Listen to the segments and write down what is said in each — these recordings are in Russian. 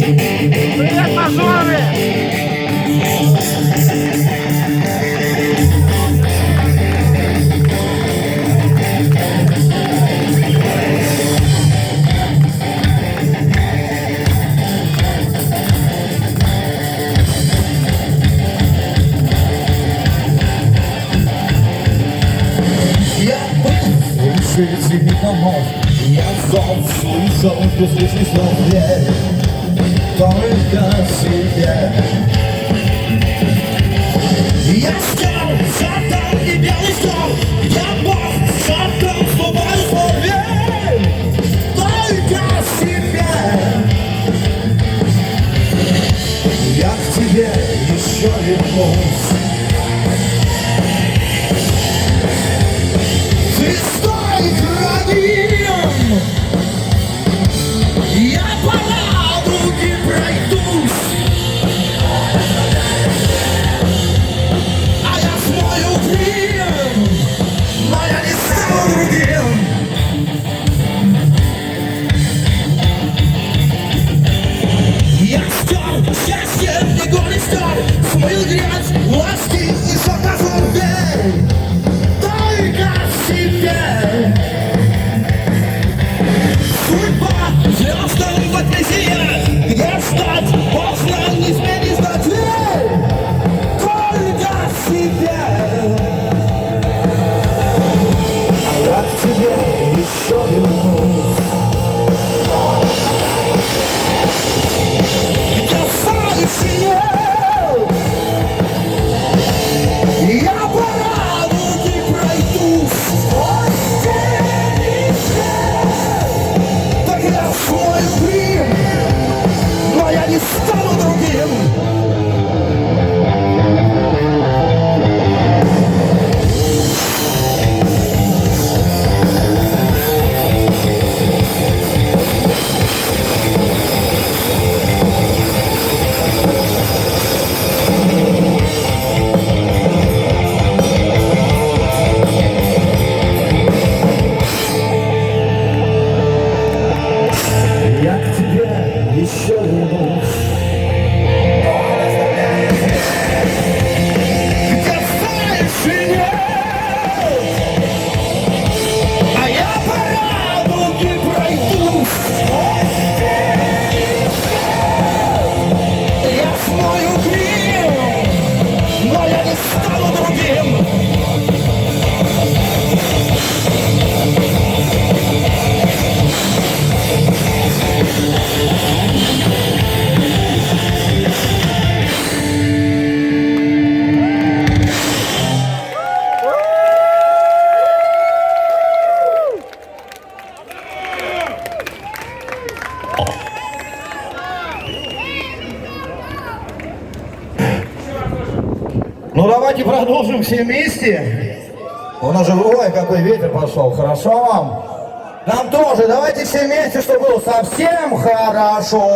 Привет, мажоры! Я сон слышал безличных слов, только себе. Я стал сатан и белый стол, я бог, сатан, сломаю слове, только себе. Я к тебе еще вернусь. Я по радуге пройдусь, а я смою грим, но я не стану другим. Я стер счастье, и горе стер, смыл грязь, власти и шокозу верь, только себе. Судьба звездам в отвесие, где стать, можно не сменить знать, только себе. А я к тебе еще вернусь. Касайся, я по радуге пройдусь. Свой грим, но я не стану другим. Я к тебе еще вернусь. Касаешься меня, а я по радуге пройдусь. Я смою грим, но я не стану другим. Ну давайте продолжим все вместе. У нас же, ой, какой ветер пошел, хорошо вам? Нам тоже, давайте все вместе, чтобы было совсем хорошо.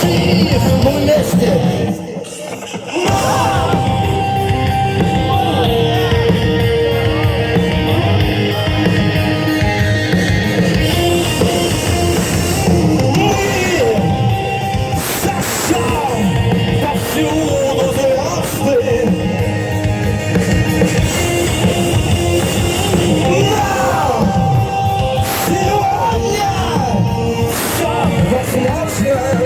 Мы вместе. Повсюду звезды. Но сегодня все возможно.